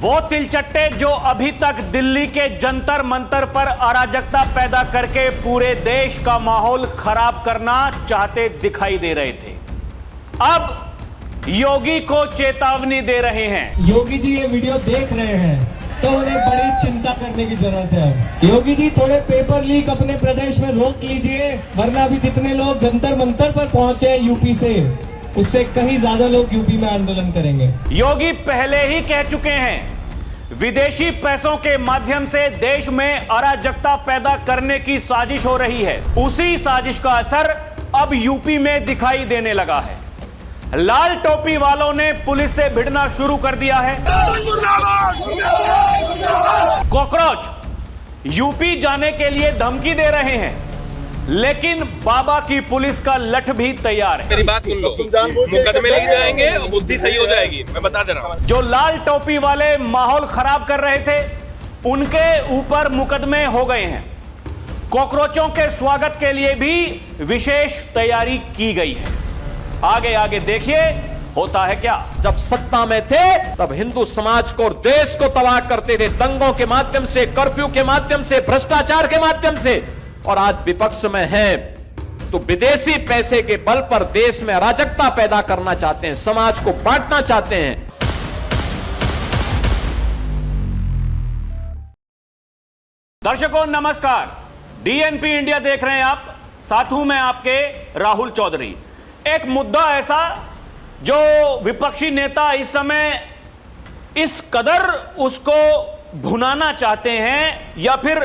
वो तिलचट्टे जो अभी तक दिल्ली के जंतर मंतर पर अराजकता पैदा करके पूरे देश का माहौल खराब करना चाहते दिखाई दे रहे थे, अब योगी को चेतावनी दे रहे हैं। योगी जी ये वीडियो देख रहे हैं तो उन्हें बड़ी चिंता करने की जरूरत है। अब योगी जी थोड़े पेपर लीक अपने प्रदेश में रोक लीजिए, वरना अभी जितने लोग जंतर मंतर पर पहुंचे यूपी से, उससे कहीं ज्यादा लोग यूपी में आंदोलन करेंगे। योगी पहले ही कह चुके हैं, विदेशी पैसों के माध्यम से देश में अराजकता पैदा करने की साजिश हो रही है। उसी साजिश का असर अब यूपी में दिखाई देने लगा है। लाल टोपी वालों ने पुलिस से भिड़ना शुरू कर दिया है। कॉकरोच यूपी जाने के लिए धमकी दे रहे हैं, लेकिन बाबा की पुलिस का लठ भी तैयार है। मेरी बात सुन लो, मुकदमे लग जाएंगे और बुद्धि सही हो जाएगी, मैं बता दे रहा हूं। जो लाल टोपी वाले माहौल खराब कर रहे थे, उनके ऊपर मुकदमे हो गए हैं। कॉकरोचों के स्वागत के लिए भी विशेष तैयारी की गई है। आगे आगे देखिए होता है क्या। जब सत्ता में थे तब हिंदू समाज को और देश को तबाह करते थे, दंगों के माध्यम से, कर्फ्यू के माध्यम से, भ्रष्टाचार के माध्यम से, और आज विपक्ष में हैं तो विदेशी पैसे के बल पर देश में अराजकता पैदा करना चाहते हैं, समाज को बांटना चाहते हैं। दर्शकों नमस्कार, डीएनपी इंडिया देख रहे हैं आप, साथ हूं मैं आपके राहुल चौधरी। एक मुद्दा ऐसा जो विपक्षी नेता इस समय इस कदर उसको भुनाना चाहते हैं, या फिर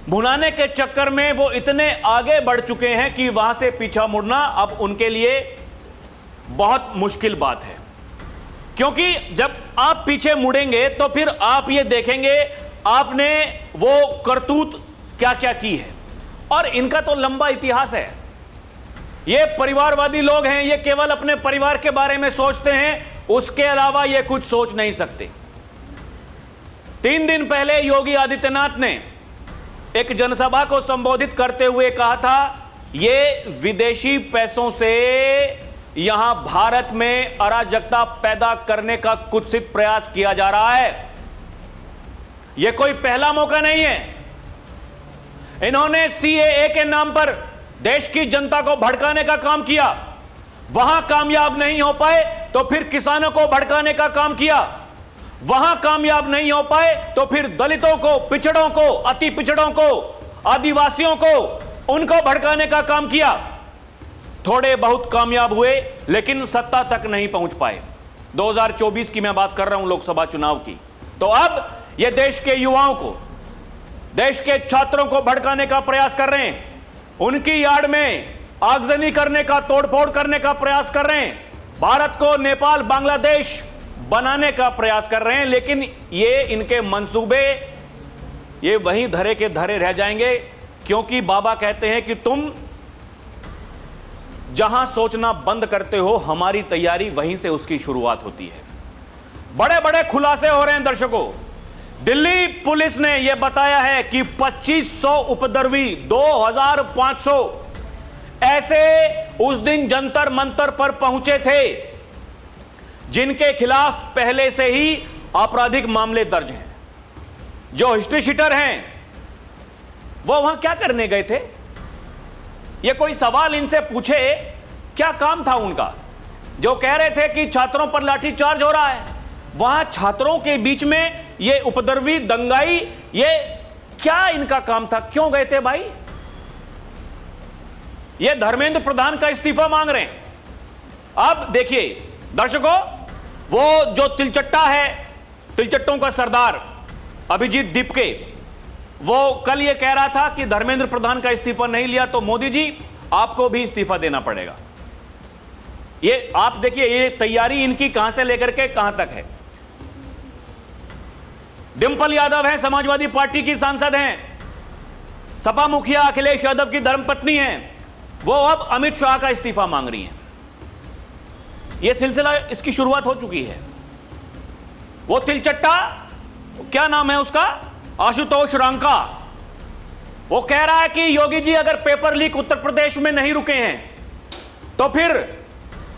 भुनाने के चक्कर में वो इतने आगे बढ़ चुके हैं कि वहां से पीछा मुड़ना अब उनके लिए बहुत मुश्किल बात है। क्योंकि जब आप पीछे मुड़ेंगे तो फिर आप ये देखेंगे आपने वो करतूत क्या क्या की है, और इनका तो लंबा इतिहास है। ये परिवारवादी लोग हैं, ये केवल अपने परिवार के बारे में सोचते हैं, उसके अलावा ये कुछ सोच नहीं सकते। 3 दिन पहले योगी आदित्यनाथ ने एक जनसभा को संबोधित करते हुए कहा था, ये विदेशी पैसों से यहां भारत में अराजकता पैदा करने का कुत्सित प्रयास किया जा रहा है। यह कोई पहला मौका नहीं है। इन्होंने सीएए के नाम पर देश की जनता को भड़काने का काम किया, वहां कामयाब नहीं हो पाए तो फिर किसानों को भड़काने का काम किया, वहां कामयाब नहीं हो पाए तो फिर दलितों को, पिछड़ों को, अति पिछड़ों को, आदिवासियों को, उनको भड़काने का काम किया। थोड़े बहुत कामयाब हुए लेकिन सत्ता तक नहीं पहुंच पाए। 2024 की मैं बात कर रहा हूं, लोकसभा चुनाव की। तो अब यह देश के युवाओं को, देश के छात्रों को भड़काने का प्रयास कर रहे हैं, उनकी आड़ में आगजनी करने का, तोड़फोड़ करने का प्रयास कर रहे हैं, भारत को नेपाल, बांग्लादेश बनाने का प्रयास कर रहे हैं। लेकिन ये इनके मंसूबे ये वहीं धरे के धरे रह जाएंगे, क्योंकि बाबा कहते हैं कि तुम जहां सोचना बंद करते हो, हमारी तैयारी वहीं से उसकी शुरुआत होती है। बड़े बड़े खुलासे हो रहे हैं दर्शकों। दिल्ली पुलिस ने यह बताया है कि 2500 उपद्रवी, 2500 ऐसे उस दिन जंतर मंतर पर पहुंचे थे जिनके खिलाफ पहले से ही आपराधिक मामले दर्ज हैं। जो हिस्ट्री शीटर हैं वो वहां क्या करने गए थे? ये कोई सवाल इनसे पूछे, क्या काम था उनका? जो कह रहे थे कि छात्रों पर लाठीचार्ज हो रहा है, वहां छात्रों के बीच में ये उपद्रवी, दंगाई, ये क्या इनका काम था? क्यों गए थे भाई? ये धर्मेंद्र प्रधान का इस्तीफा मांग रहे हैं। अब देखिए दर्शकों, वो जो तिलचट्टा है, तिलचट्टों का सरदार अभिजीत दीपके, वो कल ये कह रहा था कि धर्मेंद्र प्रधान का इस्तीफा नहीं लिया तो मोदी जी आपको भी इस्तीफा देना पड़ेगा। ये आप देखिए, ये तैयारी इनकी कहां से लेकर के कहां तक है। डिंपल यादव हैं, समाजवादी पार्टी की सांसद हैं, सपा मुखिया अखिलेश यादव की धर्मपत्नी हैं, वो अब अमित शाह का इस्तीफा मांग रही हैं। यह सिलसिला, इसकी शुरुआत हो चुकी है। वो तिलचट्टा, क्या नाम है उसका, आशुतोष रांका, वो कह रहा है कि योगी जी अगर पेपर लीक उत्तर प्रदेश में नहीं रुके हैं तो फिर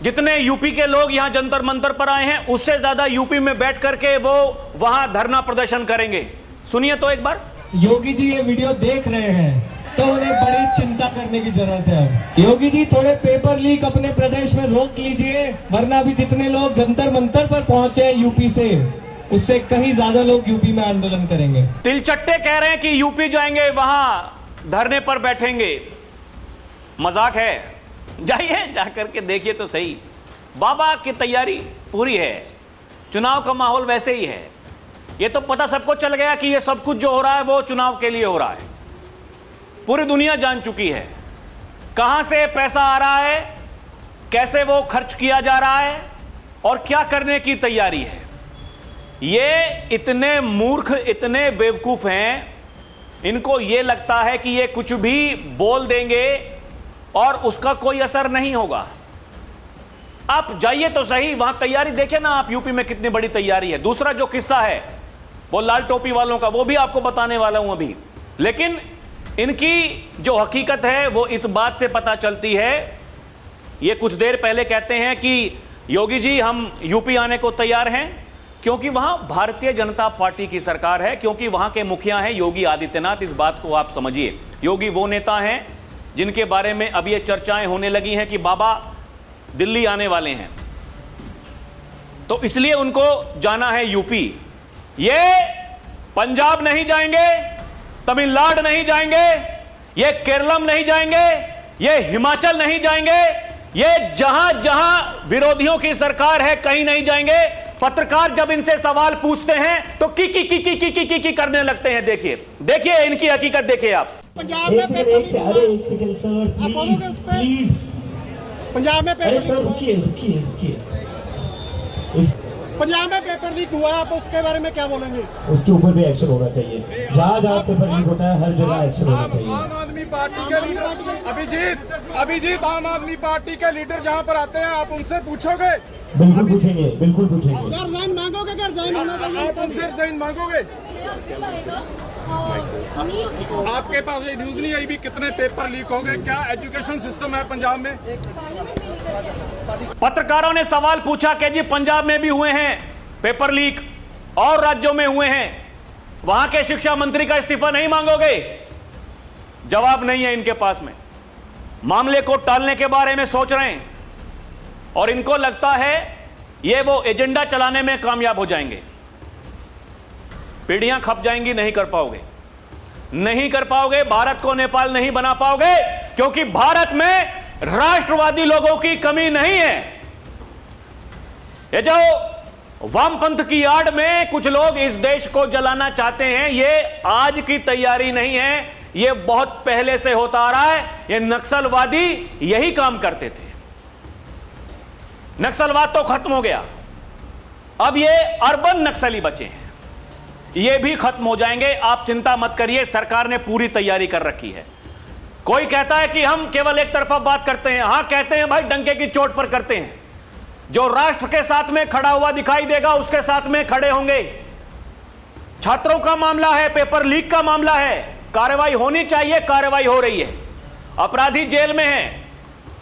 जितने यूपी के लोग यहां जंतर मंतर पर आए हैं उससे ज्यादा यूपी में बैठ करके वो वहां धरना प्रदर्शन करेंगे। सुनिए तो एक बार। योगी जी ये वीडियो देख रहे हैं तो उन्हें बड़ी चिंता करने की जरूरत है अब। योगी जी थोड़े पेपर लीक अपने प्रदेश में रोक लीजिए, वरना भी जितने लोग जंतर मंतर पर पहुंचे हैं यूपी से, उससे कहीं ज्यादा लोग यूपी में आंदोलन करेंगे। तिलचट्टे कह रहे हैं कि यूपी जाएंगे, वहां धरने पर बैठेंगे। मजाक है? जाइए जाकर के देखिए तो सही। बाबा की तैयारी पूरी है, चुनाव का माहौल वैसे ही है। ये तो पता सबको चल गया कि ये सब कुछ जो हो रहा है वो चुनाव के लिए हो रहा है। पूरी दुनिया जान चुकी है कहां से पैसा आ रहा है, कैसे वो खर्च किया जा रहा है और क्या करने की तैयारी है। ये इतने मूर्ख, इतने बेवकूफ हैं, इनको ये लगता है कि ये कुछ भी बोल देंगे और उसका कोई असर नहीं होगा। आप जाइए तो सही, वहां तैयारी देखिए ना आप, यूपी में कितनी बड़ी तैयारी है। दूसरा जो किस्सा है वो लाल टोपी वालों का, वो भी आपको बताने वाला हूं अभी। लेकिन इनकी जो हकीकत है वो इस बात से पता चलती है। ये कुछ देर पहले कहते हैं कि योगी जी हम यूपी आने को तैयार हैं क्योंकि वहां भारतीय जनता पार्टी की सरकार है, क्योंकि वहां के मुखिया हैं योगी आदित्यनाथ। इस बात को आप समझिए। योगी वो नेता हैं जिनके बारे में अब ये चर्चाएं होने लगी हैं कि बाबा दिल्ली आने वाले हैं, तो इसलिए उनको जाना है यूपी। ये पंजाब नहीं जाएंगे, तमिलनाडु नहीं जाएंगे, ये केरलम नहीं जाएंगे, ये हिमाचल नहीं जाएंगे, ये जहां जहां विरोधियों की सरकार है कहीं नहीं जाएंगे। पत्रकार जब इनसे सवाल पूछते हैं तो की करने लगते हैं। देखिए देखिए इनकी हकीकत देखिए आप। पंजाब में एक सेकंड सर, प्लीज पंजाब में अरे सर रुकिए पंजाब में पेपर लीक हुआ, आप उसके बारे में क्या बोलेंगे? उसके ऊपर भी एक्शन होना चाहिए। जहाँ जहाँ पेपर लीक होता है हर जगह एक्शन होना चाहिए। आम आदमी पार्टी के लीडर अभिजीत आम आदमी पार्टी के लीडर जहाँ पर आते हैं आप उनसे पूछोगे? बिल्कुल पूछेंगे, बिल्कुल पूछेंगे। अगर रिजाइन मांगोगे, अगर रिजाइन होना चाहिए आप उनसे रिजाइन मांगोगे? आपके पास ये न्यूज नहीं आई भी कितने पेपर लीक हो गए? क्या एजुकेशन सिस्टम है पंजाब में? पत्रकारों ने सवाल पूछा कि जी पंजाब में भी हुए हैं पेपर लीक और राज्यों में हुए हैं, वहां के शिक्षा मंत्री का इस्तीफा नहीं मांगोगे? जवाब नहीं है इनके पास में। मामले को टालने के बारे में सोच रहे हैं और इनको लगता है ये वो एजेंडा चलाने में कामयाब हो जाएंगे। पीढ़ियां खप जाएंगी, नहीं कर पाओगे, नहीं कर पाओगे। भारत को नेपाल नहीं बना पाओगे क्योंकि भारत में राष्ट्रवादी लोगों की कमी नहीं है। ये जो वामपंथ की आड़ में कुछ लोग इस देश को जलाना चाहते हैं, ये आज की तैयारी नहीं है, ये बहुत पहले से होता आ रहा है। ये नक्सलवादी यही काम करते थे। नक्सलवाद तो खत्म हो गया, अब ये अर्बन नक्सली बचे हैं, ये भी खत्म हो जाएंगे। आप चिंता मत करिए, सरकार ने पूरी तैयारी कर रखी है। कोई कहता है कि हम केवल एक तरफा बात करते हैं। हां कहते हैं भाई, डंके की चोट पर करते हैं। जो राष्ट्र के साथ में खड़ा हुआ दिखाई देगा उसके साथ में खड़े होंगे। छात्रों का मामला है, पेपर लीक का मामला है, कार्रवाई होनी चाहिए, कार्रवाई हो रही है। अपराधी जेल में है।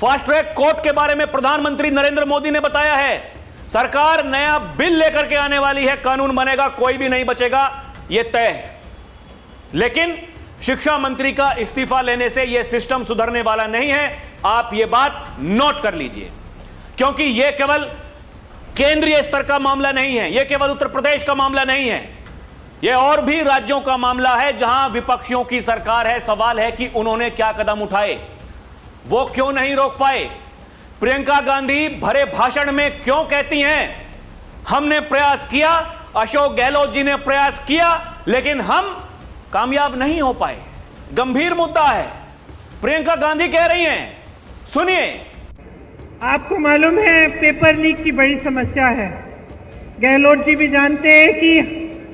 फास्ट ट्रैक कोर्ट के बारे में प्रधानमंत्री नरेंद्र मोदी ने बताया है, सरकार नया बिल लेकर के आने वाली है, कानून बनेगा, कोई भी नहीं बचेगा, यह तय है। लेकिन शिक्षा मंत्री का इस्तीफा लेने से यह सिस्टम सुधरने वाला नहीं है। आप यह बात नोट कर लीजिए, क्योंकि यह केवल केंद्रीय स्तर का मामला नहीं है, यह केवल उत्तर प्रदेश का मामला नहीं है, यह और भी राज्यों का मामला है जहां विपक्षियों की सरकार है। सवाल है कि उन्होंने क्या कदम उठाए, वो क्यों नहीं रोक पाए। प्रियंका गांधी भरे भाषण में क्यों कहती हैं हमने प्रयास किया, अशोक गहलोत जी ने प्रयास किया, लेकिन हम कामयाब नहीं हो पाए। गंभीर मुद्दा है, प्रियंका गांधी कह रही हैं, सुनिए। आपको मालूम है पेपर लीक की बड़ी समस्या है। गहलोत जी भी जानते हैं कि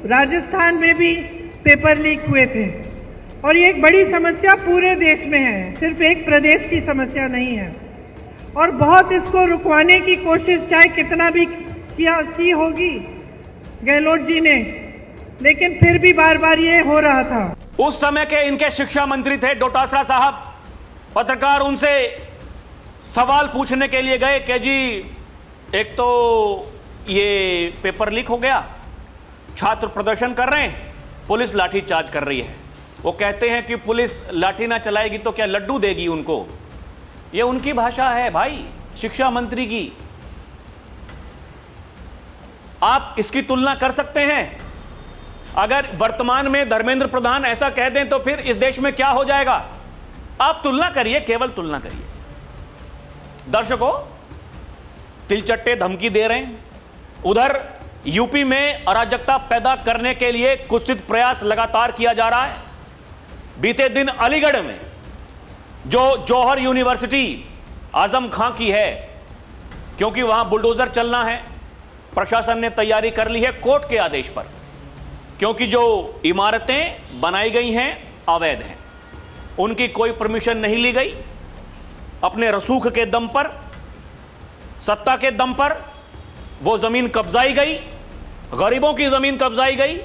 राजस्थान में भी पेपर लीक हुए थे और ये एक बड़ी समस्या पूरे देश में है, सिर्फ एक प्रदेश की समस्या नहीं है। और बहुत इसको रुकवाने की कोशिश चाहे कितना भी की होगी गहलोत जी ने, लेकिन फिर भी बार बार ये हो रहा था। उस समय के इनके शिक्षा मंत्री थे डोटासरा साहब। पत्रकार उनसे सवाल पूछने के लिए गए कि जी एक तो ये पेपर लीक हो गया, छात्र प्रदर्शन कर रहे हैं, पुलिस लाठी चार्ज कर रही है। वो कहते हैं कि पुलिस लाठी ना चलाएगी तो क्या लड्डू देगी उनको। ये उनकी भाषा है भाई, शिक्षा मंत्री की। आप इसकी तुलना कर सकते हैं? अगर वर्तमान में धर्मेंद्र प्रधान ऐसा कह दें तो फिर इस देश में क्या हो जाएगा? आप तुलना करिए, केवल तुलना करिए। दर्शकों, तिलचट्टे धमकी दे रहे हैं, उधर यूपी में अराजकता पैदा करने के लिए कुत्सित प्रयास लगातार किया जा रहा है। बीते दिन अलीगढ़ में जो जौहर यूनिवर्सिटी आजम खां की है, क्योंकि वहां बुलडोजर चलना है, प्रशासन ने तैयारी कर ली है कोर्ट के आदेश पर, क्योंकि जो इमारतें बनाई गई हैं अवैध हैं, उनकी कोई परमिशन नहीं ली गई। अपने रसूख के दम पर, सत्ता के दम पर वो जमीन कब्जाई गई, गरीबों की जमीन कब्जाई गई,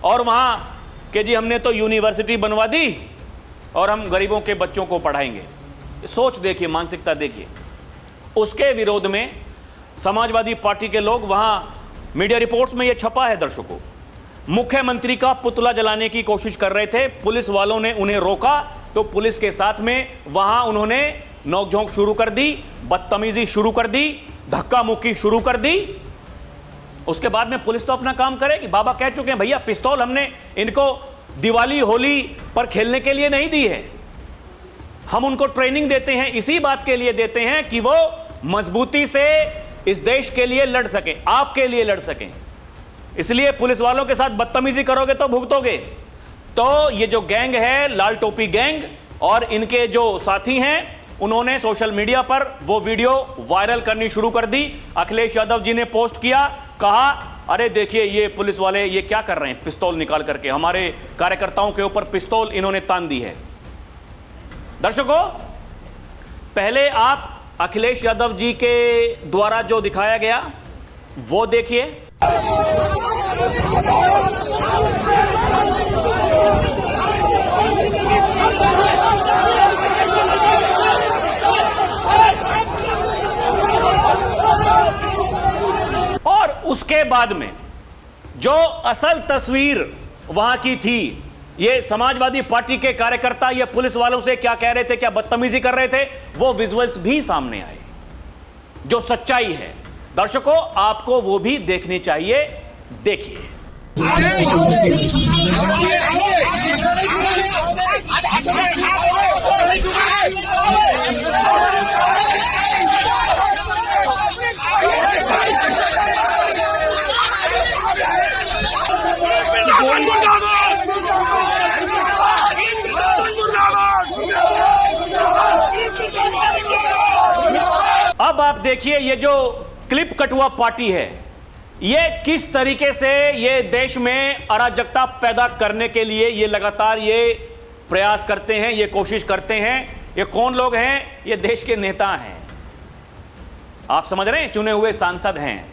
और वहां कि जी हमने तो यूनिवर्सिटी बनवा दी और हम गरीबों के बच्चों को पढ़ाएंगे। सोच देखिए, मानसिकता देखिए। उसके विरोध में समाजवादी पार्टी के लोग, वहां मीडिया रिपोर्ट्स में यह छपा है दर्शकों, मुख्यमंत्री का पुतला जलाने की कोशिश कर रहे थे। पुलिस वालों ने उन्हें रोका तो पुलिस के साथ में वहां उन्होंने नोकझोंक शुरू कर दी, बदतमीजी शुरू कर दी, धक्का मुक्की शुरू कर दी। उसके बाद में पुलिस तो अपना काम करेगी। बाबा कह चुके हैं भैया, पिस्तौल हमने इनको दिवाली होली पर खेलने के लिए नहीं दी है, हम उनको ट्रेनिंग देते हैं, इसी बात के लिए देते हैं कि वो मजबूती से इस देश के लिए लड़ सकें, आपके लिए लड़ सकें। इसलिए पुलिस वालों के साथ बदतमीजी करोगे तो भुगतोगे। तो ये जो गैंग है, लाल टोपी गैंग, और इनके जो साथी हैं, उन्होंने सोशल मीडिया पर वो वीडियो वायरल करनी शुरू कर दी। अखिलेश यादव जी ने पोस्ट किया, कहा अरे देखिए ये पुलिस वाले ये क्या कर रहे हैं, पिस्तौल निकाल करके हमारे कार्यकर्ताओं के ऊपर पिस्तौल इन्होंने तान दी है। दर्शकों, पहले आप अखिलेश यादव जी के द्वारा जो दिखाया गया वो देखिए। और उसके बाद में जो असल तस्वीर वहां की थी, ये समाजवादी पार्टी के कार्यकर्ता ये पुलिस वालों से क्या कह रहे थे, क्या बदतमीजी कर रहे थे, वो विजुअल्स भी सामने आए। जो सच्चाई है दर्शकों, आपको वो भी देखनी चाहिए। देखिए। अब आप देखिए, ये जो क्लिप कटुआ पार्टी है, ये किस तरीके से ये देश में अराजकता पैदा करने के लिए ये लगातार ये प्रयास करते हैं, ये कोशिश करते हैं। ये कौन लोग हैं? ये देश के नेता हैं, आप समझ रहे हैं, चुने हुए सांसद हैं,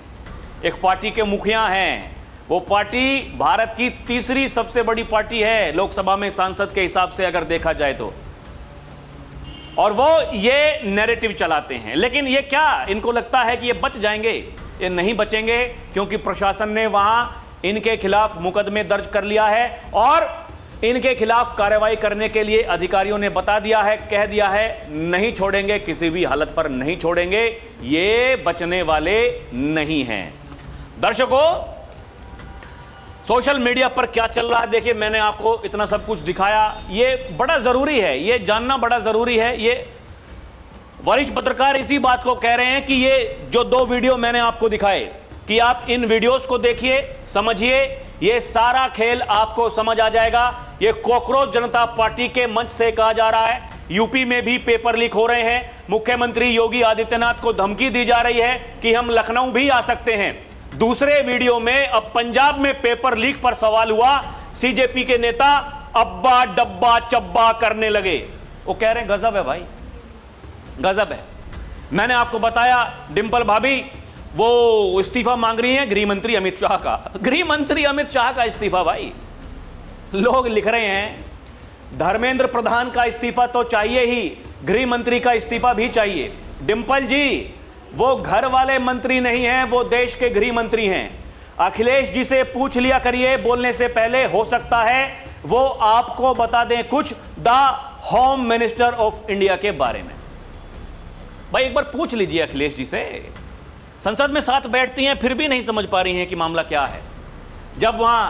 एक पार्टी के मुखिया हैं। वो पार्टी भारत की तीसरी सबसे बड़ी पार्टी है लोकसभा में सांसद के हिसाब से अगर देखा जाए तो, और वो ये नैरेटिव चलाते हैं। लेकिन ये क्या इनको लगता है कि ये बच जाएंगे? ये नहीं बचेंगे, क्योंकि प्रशासन ने वहां इनके खिलाफ मुकदमे दर्ज कर लिया है और इनके खिलाफ कार्रवाई करने के लिए अधिकारियों ने बता दिया है, कह दिया है, नहीं छोड़ेंगे, किसी भी हालत पर नहीं छोड़ेंगे, ये बचने वाले नहीं हैं। दर्शकों, सोशल मीडिया पर क्या चल रहा है देखिए, मैंने आपको इतना सब कुछ दिखाया, ये बड़ा जरूरी है, ये जानना बड़ा जरूरी है। ये वरिष्ठ पत्रकार इसी बात को कह रहे हैं कि ये जो दो वीडियो मैंने आपको दिखाए, कि आप इन वीडियोस को देखिए, समझिए, ये सारा खेल आपको समझ आ जाएगा। ये कॉकरोच जनता पार्टी के मंच से कहा जा रहा है, यूपी में भी पेपर लीक हो रहे हैं, मुख्यमंत्री योगी आदित्यनाथ को धमकी दी जा रही है कि हम लखनऊ भी आ सकते हैं। दूसरे वीडियो में अब पंजाब में पेपर लीक पर सवाल हुआ, सीजेपी के नेता अब्बा डब्बा चब्बा करने लगे। वो कह रहे हैं गजब है भाई, गजब है। मैंने आपको बताया डिंपल भाभी वो इस्तीफा मांग रही हैं गृह मंत्री अमित शाह का। गृह मंत्री अमित शाह का इस्तीफा भाई, लोग लिख रहे हैं धर्मेंद्र प्रधान का इस्तीफा तो चाहिए ही, गृह मंत्री का इस्तीफा भी चाहिए। डिंपल जी, वो घर वाले मंत्री नहीं हैं, वो देश के गृह मंत्री हैं। अखिलेश जी से पूछ लिया करिए बोलने से पहले, हो सकता है वो आपको बता दें कुछ the home minister of India के बारे में। भाई एक बार पूछ लीजिए अखिलेश जी से। संसद में साथ बैठती हैं फिर भी नहीं समझ पा रही हैं कि मामला क्या है। जब वहां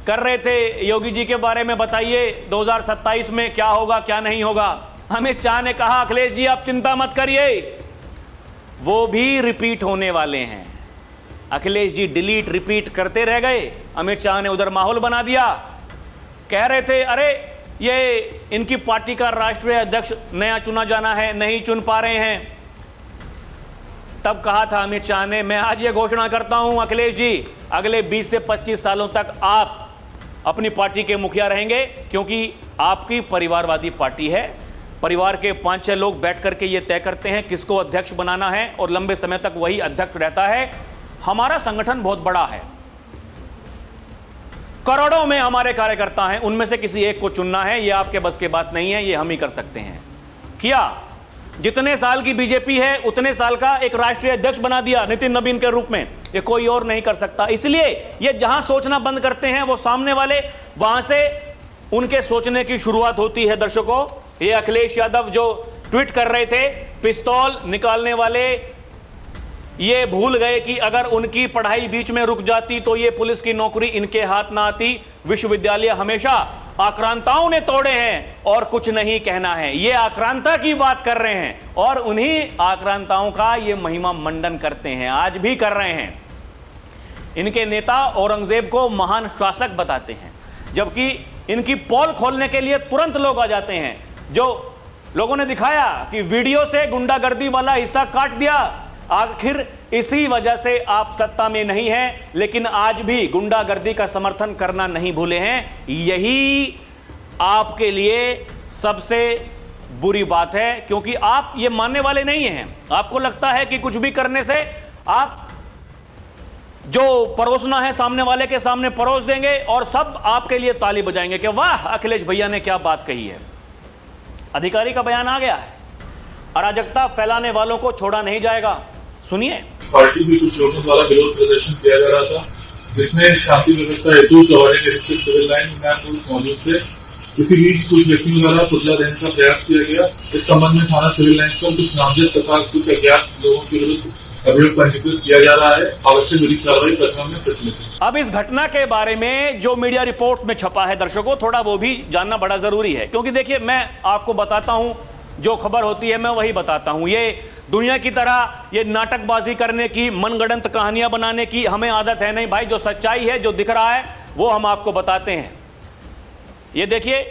कर रहे थे योगी जी के बारे में, बताइए 2027 में क्या होगा क्या नहीं होगा। अमित शाह ने कहा अखिलेश जी आप चिंता मत करिए, वो भी रिपीट होने वाले हैं। अखिलेश जी डिलीट रिपीट करते रह गए, अमित शाह ने उधर माहौल बना दिया। कह रहे थे अरे ये इनकी पार्टी का राष्ट्रीय अध्यक्ष नया चुना जाना है, नहीं चुन पा रहे हैं। तब कहा था अमित शाह ने, मैं आज ये घोषणा करता हूं अखिलेश जी, अगले 20 से 25 सालों तक आप अपनी पार्टी के मुखिया रहेंगे, क्योंकि आपकी परिवारवादी पार्टी है। परिवार के 5-6 लोग बैठ करके ये तय करते हैं किसको अध्यक्ष बनाना है और लंबे समय तक वही अध्यक्ष रहता है। हमारा संगठन बहुत बड़ा है, करोड़ों में हमारे कार्यकर्ता हैं, उनमें से किसी एक को चुनना है, ये आपके बस की बात नहीं है, ये हम ही कर सकते हैं। किया, जितने साल की बीजेपी है उतने साल का एक राष्ट्रीय अध्यक्ष बना दिया नितिन नवीन के रूप में, ये कोई और नहीं कर सकता। इसलिए ये जहां सोचना बंद करते हैं वो सामने वाले, वहां से उनके सोचने की शुरुआत होती है। दर्शकों, ये अखिलेश यादव जो ट्वीट कर रहे थे पिस्तौल निकालने वाले, ये भूल गए कि अगर उनकी पढ़ाई बीच में रुक जाती तो ये पुलिस की नौकरी इनके हाथ ना आती। विश्वविद्यालय हमेशा आक्रांताओं ने तोड़े हैं और कुछ नहीं कहना है। ये आक्रांता की बात कर रहे हैं और उन्हीं आक्रांताओं का ये महिमा मंडन करते हैं, आज भी कर रहे हैं। इनके नेता औरंगजेब को महान शासक बताते हैं, जबकि इनकी पोल खोलने के लिए तुरंत लोग आ जाते हैं। जो लोगों ने दिखाया कि वीडियो से गुंडागर्दी वाला हिस्सा काट दिया, आखिर इसी वजह से आप सत्ता में नहीं हैं, लेकिन आज भी गुंडागर्दी का समर्थन करना नहीं भूले हैं। यही आपके लिए सबसे बुरी बात है, क्योंकि आप ये मानने वाले नहीं हैं। आपको लगता है कि कुछ भी करने से आप जो परोसना है सामने वाले के सामने परोस देंगे और सब आपके लिए ताली बजाएंगे कि वाह अखिलेश भैया ने क्या बात कही है। अधिकारी का बयान आ गया है, अराजकता फैलाने वालों को छोड़ा नहीं जाएगा। सुनिए। पार्टी में कुछ लोगों द्वारा विरोध प्रदर्शन किया जा रहा था, जिसमें शांति व्यवस्था हेतु चौहाने निरीक्षक सिविल लाइन पुलिस मौजूद थे। इसी बीच कुछ व्यक्तियों द्वारा पुतला दहन का प्रयास किया गया। इस संबंध में थाना सिविल लाइन पर कुछ नामजद तथा कुछ अज्ञात लोगों के विरुद्ध अभियोग पंजीकृत किया जा रहा है। आवश्यक विधिक कार्रवाई प्रक्रिया में प्रचलित है। अब इस घटना के बारे में जो मीडिया रिपोर्ट्स में छपा है दर्शकों, थोड़ा वो भी जानना बड़ा जरूरी है, क्योंकि देखिए मैं आपको बताता हूं, जो खबर होती है मैं वही बताता हूं। ये दुनिया की तरह ये नाटकबाजी करने की, मनगढ़ंत कहानियां बनाने की हमें आदत है नहीं भाई। जो सच्चाई है, जो दिख रहा है, वो हम आपको बताते हैं। ये देखिए,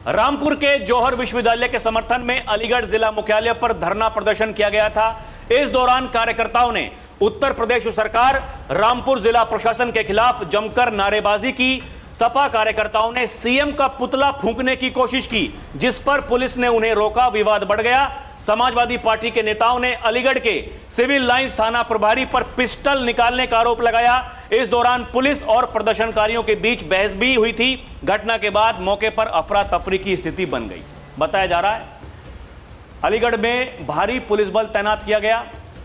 रामपुर के जौहर विश्वविद्यालय के समर्थन में अलीगढ़ जिला मुख्यालय पर धरना प्रदर्शन किया गया था। इस दौरान कार्यकर्ताओं ने उत्तर प्रदेश सरकार, रामपुर जिला प्रशासन के खिलाफ जमकर नारेबाजी की। सपा कार्यकर्ताओं ने सीएम का पुतला फूंकने की कोशिश की, जिस पर पुलिस ने उन्हें रोका, विवाद बढ़ गया। समाजवादी पार्टी के नेताओं ने अलीगढ़ के सिविल लाइंस थाना प्रभारी पर पिस्टल निकालने का आरोप लगाया। इस दौरान पुलिस और प्रदर्शनकारियों के बीच बहस भी हुई थी। घटना के बाद मौके पर अफरा तफरी की स्थिति बन गई। बताया जा रहा है अलीगढ़ में भारी पुलिस बल तैनात किया गया।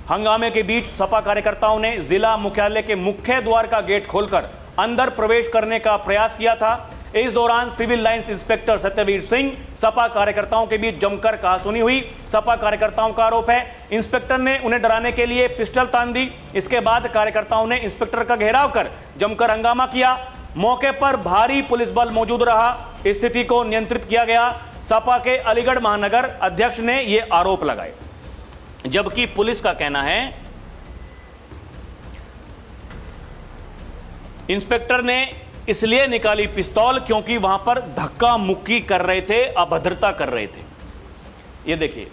हंगामे के बीच सपा कार्यकर्ताओं ने जिला मुख्यालय के मुख्य द्वार का गेट खोलकर अंदर प्रवेश करने का प्रयास किया था। इस दौरान Civil Lines inspector Satyaveer Singh, Sapa कार्यकर्ताओं के बीच जमकर कहासुनी हुई। सपा कार्यकर्ताओं का आरोप है इंस्पेक्टर ने उन्हें डराने के लिए पिस्टल तान दी। इसके बाद कार्यकर्ताओं ने इंस्पेक्टर का घेराव कर जमकर हंगामा किया। मौके पर भारी पुलिस बल मौजूद रहा। स्थिति को नियंत्रित किया गया। सपा के अलीगढ़ महानगर अध्यक्ष ने यह आरोप लगाए, जबकि पुलिस का कहना है इंस्पेक्टर ने इसलिए निकाली पिस्तौल क्योंकि वहां पर धक्का मुक्की कर रहे थे, अभद्रता कर रहे थे। यह देखिए,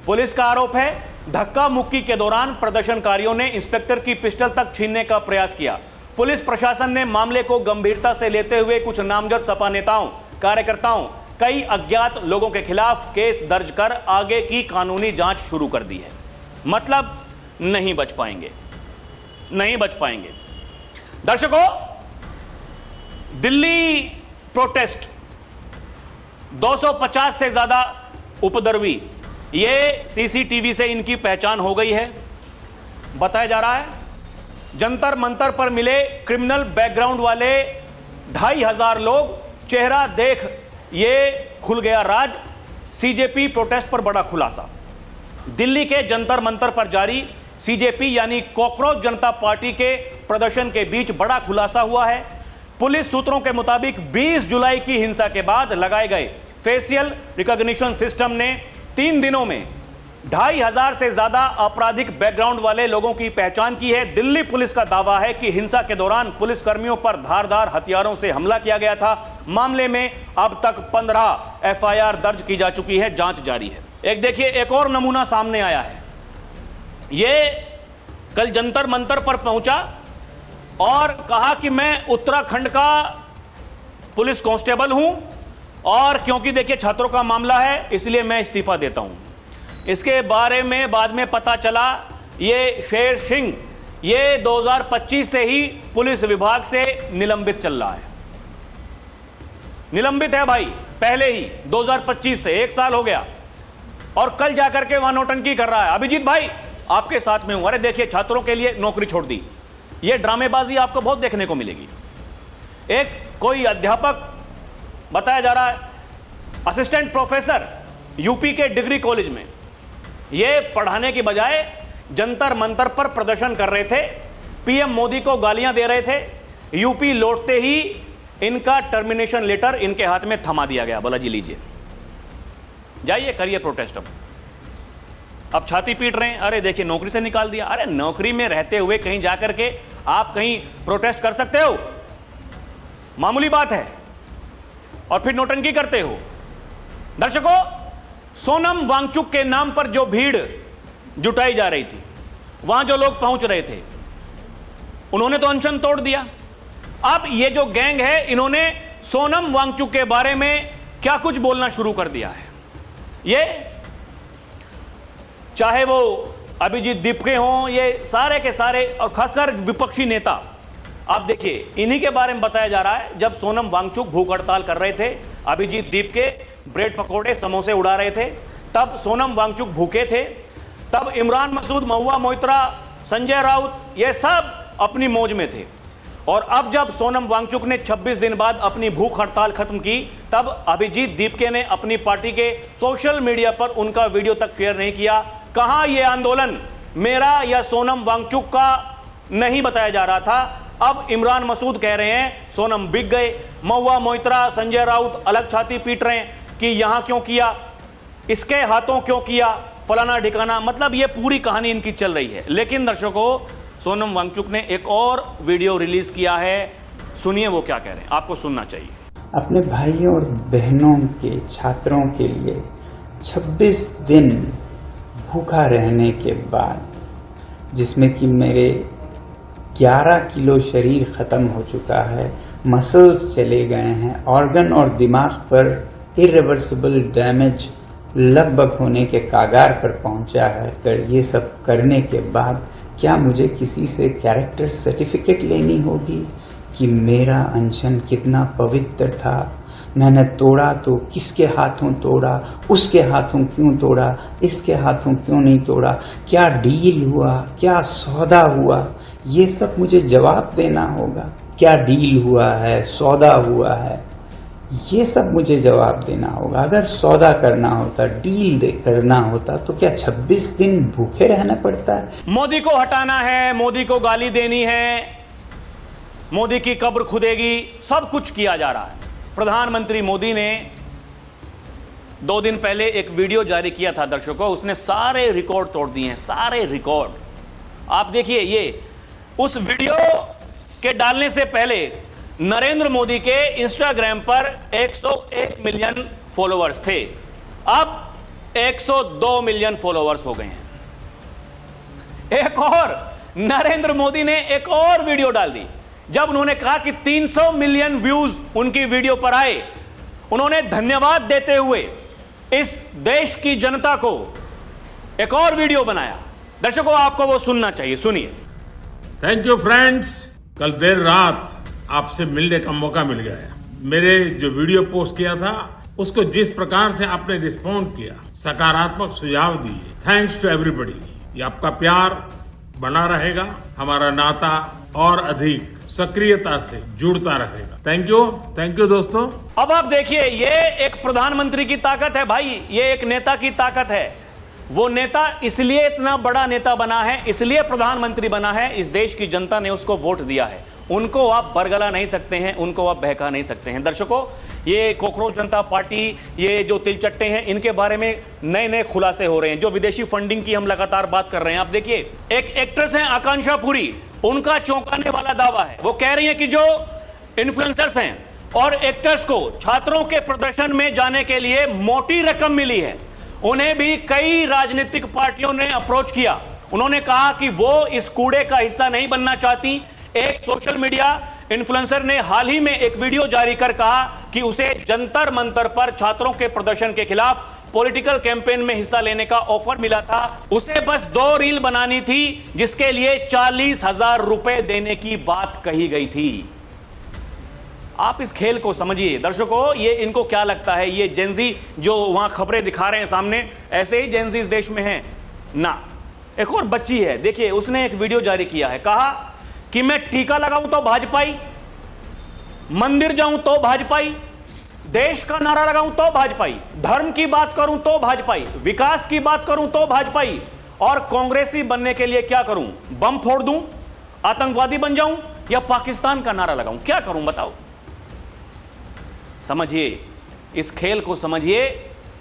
पुलिस का आरोप है धक्का मुक्की के दौरान प्रदर्शनकारियों ने इंस्पेक्टर की पिस्टल तक छीनने का प्रयास किया। पुलिस प्रशासन ने मामले को गंभीरता से लेते हुए कुछ नामजद सपा नेताओं, कार्यकर्ताओं, कई अज्ञात लोगों के खिलाफ केस दर्ज कर आगे की कानूनी जांच शुरू कर दी है। मतलब नहीं बच पाएंगे, नहीं बच पाएंगे। दर्शकों, दिल्ली प्रोटेस्ट 250 से ज्यादा उपद्रवी ये सीसीटीवी से इनकी पहचान हो गई है। बताया जा रहा है जंतर मंतर पर मिले क्रिमिनल बैकग्राउंड वाले 2500 लोग, चेहरा देख ये खुल गया राज। सीजेपी प्रोटेस्ट पर बड़ा खुलासा। दिल्ली के जंतर मंतर पर जारी सीजेपी यानी कॉकरोच जनता पार्टी के प्रदर्शन के बीच बड़ा खुलासा हुआ है। पुलिस सूत्रों के मुताबिक 20 जुलाई की हिंसा के बाद लगाए गए फेशियल रिकॉग्निशन सिस्टम ने 3 दिनों में 2500 से ज्यादा आपराधिक बैकग्राउंड वाले लोगों की पहचान की है। दिल्ली पुलिस का दावा है कि हिंसा के दौरान पुलिसकर्मियों पर धारदार हथियारों से हमला किया गया था। मामले में अब तक 15 एफआईआर दर्ज की जा चुकी है, जांच जारी है। एक देखिए एक और नमूना सामने आया है। ये कल जंतर मंतर पर पहुंचा और कहा कि मैं उत्तराखंड का पुलिस कांस्टेबल हूं और क्योंकि देखिए छात्रों का मामला है इसलिए मैं इस्तीफा देता हूं। इसके बारे में बाद में पता चला ये शेर सिंह ये 2025 से ही पुलिस विभाग से निलंबित चल रहा है। निलंबित है भाई पहले ही 2025 से 1 साल हो गया और कल जाकर के वहां नौटंकी कर रहा है। अभिजीत भाई आपके साथ में हूं। अरे देखिए छात्रों के लिए नौकरी छोड़ दी। ये ड्रामेबाजी आपको बहुत देखने को मिलेगी। एक कोई अध्यापक बताया जा रहा है असिस्टेंट प्रोफेसर यूपी के डिग्री कॉलेज में, ये पढ़ाने की बजाय जंतर मंतर पर प्रदर्शन कर रहे थे, पीएम मोदी को गालियां दे रहे थे। यूपी लौटते ही इनका टर्मिनेशन लेटर इनके हाथ में थमा दिया गया। बोला जी लीजिए जाइए करिए प्रोटेस्ट। अब छाती पीट रहे हैं, अरे देखिए नौकरी से निकाल दिया। अरे नौकरी में रहते हुए कहीं जाकर के आप कहीं प्रोटेस्ट कर सकते हो, मामूली बात है, और फिर नौटंकी करते हो। दर्शकों, सोनम वांगचुक के नाम पर जो भीड़ जुटाई जा रही थी, वहां जो लोग पहुंच रहे थे, उन्होंने तो अनशन तोड़ दिया। अब ये जो गैंग है इन्होंने सोनम वांगचुक के बारे में क्या कुछ बोलना शुरू कर दिया है। ये चाहे वो अभिजीत दीपके हों, ये सारे के सारे, और खासकर विपक्षी नेता, आप देखिए इन्हीं के बारे में बताया जा रहा है। जब सोनम वांगचुक भूख हड़ताल कर रहे थे, अभिजीत दीपके ब्रेड पकौड़े समोसे उड़ा रहे थे, तब सोनम वांगचुक भूखे थे। तब इमरान मसूद, महुआ मोइत्रा, संजय राउत, ये सब अपनी मौज में थे। और अब जब सोनम वांगचुक ने 26 दिन बाद अपनी भूख हड़ताल खत्म की, तब अभिजीत दीपके ने अपनी पार्टी के सोशल मीडिया पर उनका वीडियो तक शेयर नहीं किया। कहां यह आंदोलन मेरा या सोनम वांगचुक का नहीं बताया जा रहा था। अब इमरान मसूद कह रहे हैं सोनम बिक गए, महुआ मोइत्रा, संजय राउत अलग छाती पीट रहे हैं कि यहां क्यों किया, इसके हाथों क्यों किया, फलाना ठिकाना। मतलब ये पूरी कहानी इनकी चल रही है। लेकिन दर्शकों, सोनम वांगचुक ने एक और वीडियो रिलीज किया है, सुनिए वो क्या कह रहे हैं, आपको सुनना चाहिए। अपने भाइयों और बहनों के, छात्रों के लिए 26 दिन भूखा रहने के बाद, जिसमें कि मेरे 11 किलो शरीर ख़त्म हो चुका है, मसल्स चले गए हैं, ऑर्गन और दिमाग पर इरिवर्सिबल डैमेज लगभग होने के कागार पर पहुंचा है। कर ये सब करने के बाद क्या मुझे किसी से कैरेक्टर सर्टिफिकेट लेनी होगी कि मेरा अनशन कितना पवित्र था? मैंने तोड़ा तो किसके हाथों तोड़ा, उसके हाथों क्यों तोड़ा, इसके हाथों क्यों नहीं तोड़ा, क्या डील हुआ, क्या सौदा हुआ, ये सब मुझे जवाब देना होगा। क्या डील हुआ है, सौदा हुआ है, ये सब मुझे जवाब देना होगा। अगर सौदा करना होता, डील करना होता, तो क्या 26 दिन भूखे रहना पड़ता है? मोदी को हटाना है, मोदी को गाली देनी है, मोदी की कब्र खुदेगी, सब कुछ किया जा रहा है। प्रधानमंत्री मोदी ने 2 दिन पहले एक वीडियो जारी किया था दर्शकों, उसने सारे रिकॉर्ड तोड़ दिए हैं, सारे रिकॉर्ड। आप देखिए, ये उस वीडियो के डालने से पहले नरेंद्र मोदी के इंस्टाग्राम पर 101 मिलियन फॉलोअर्स थे, अब 102 मिलियन फॉलोअर्स हो गए हैं। एक और नरेंद्र मोदी ने एक और वीडियो डाल दी, जब उन्होंने कहा कि 300 मिलियन व्यूज उनकी वीडियो पर आए। उन्होंने धन्यवाद देते हुए इस देश की जनता को एक और वीडियो बनाया। दर्शकों, आपको वो सुनना चाहिए, सुनिए। Thank you friends. कल देर रात आपसे मिलने का मौका मिल गया। मेरे जो वीडियो पोस्ट किया था उसको जिस प्रकार से आपने रिस्पॉन्ड किया, सकारात्मक सुझाव दिए, थैंक्स टू एवरीबॉडी। ये आपका प्यार बना रहेगा, हमारा नाता और अधिक सक्रियता से जुड़ता रहेगा। थैंक यू दोस्तों। अब आप देखिए, ये एक प्रधानमंत्री की ताकत है भाई, ये एक नेता की ताकत है। वो नेता इसलिए इतना बड़ा नेता बना है, इसलिए प्रधानमंत्री बना है, इस देश की जनता ने उसको वोट दिया है। उनको आप बरगला नहीं सकते हैं, उनको आप बहका नहीं सकते हैं। दर्शकों, ये कॉकरोच जनता पार्टी, ये जो तिलचट्टे हैं, इनके बारे में नए नए खुलासे हो रहे हैं। जो विदेशी फंडिंग की हम लगातार बात कर रहे हैं, आप देखिए, एक एक्ट्रेस हैं आकांक्षा पुरी, उनका चौंकाने वाला दावा है। वो कह रही हैं कि जो इन्फ्लुएंसर्स हैं और एक्टर्स को छात्रों के प्रदर्शन में जाने के लिए मोटी रकम मिली है। उन्हें भी कई राजनीतिक पार्टियों ने अप्रोच किया। उन्होंने कहा कि वो इस कूड़े का हिस्सा नहीं बनना चाहती। एक सोशल मीडिया इन्फ्लुएंसर ने हाल ही में एक वीडियो जारी कर कहा कि उसे जंतर मंतर पर छात्रों के प्रदर्शन के खिलाफ पॉलिटिकल कैंपेन में हिस्सा लेने का ऑफर मिला था। उसे बस 2 रील बनानी थी, जिसके लिए 40,000 रुपए देने की बात कही गई थी। आप इस खेल को समझिए दर्शकों, ये इनको क्या लगता है, ये जेंजी जो वहां खबरें दिखा रहे हैं सामने, ऐसे ही जेंजी इस देश में हैं ना। एक और बच्ची है, देखिए, उसने एक वीडियो जारी किया है, कहा कि मैं टीका लगाऊं तो भाजपाई, मंदिर जाऊं तो भाजपाई, देश का नारा लगाऊं तो भाजपाई, धर्म की बात करूं तो भाजपाई, विकास की बात करूं तो भाजपाई, और कांग्रेसी बनने के लिए क्या करूं? बम फोड़ दूं, आतंकवादी बन जाऊं, या पाकिस्तान का नारा लगाऊं? क्या करूं बताओ? समझिए, इस खेल को समझिए,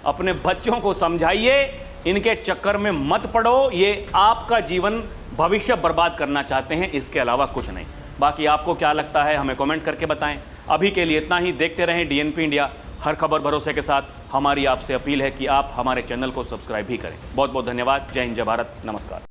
अपने बच्चों को समझाइए, इनके चक्कर में मत पड़ो। ये आपका जीवन भविष्य बर्बाद करना चाहते हैं, इसके अलावा कुछ नहीं। बाकी आपको क्या लगता है हमें कमेंट करके बताएं। अभी के लिए इतना ही। देखते रहें डीएनपी इंडिया, हर खबर भरोसे के साथ। हमारी आपसे अपील है कि आप हमारे चैनल को सब्सक्राइब भी करें। बहुत बहुत धन्यवाद। जय हिंद, जय भारत, नमस्कार।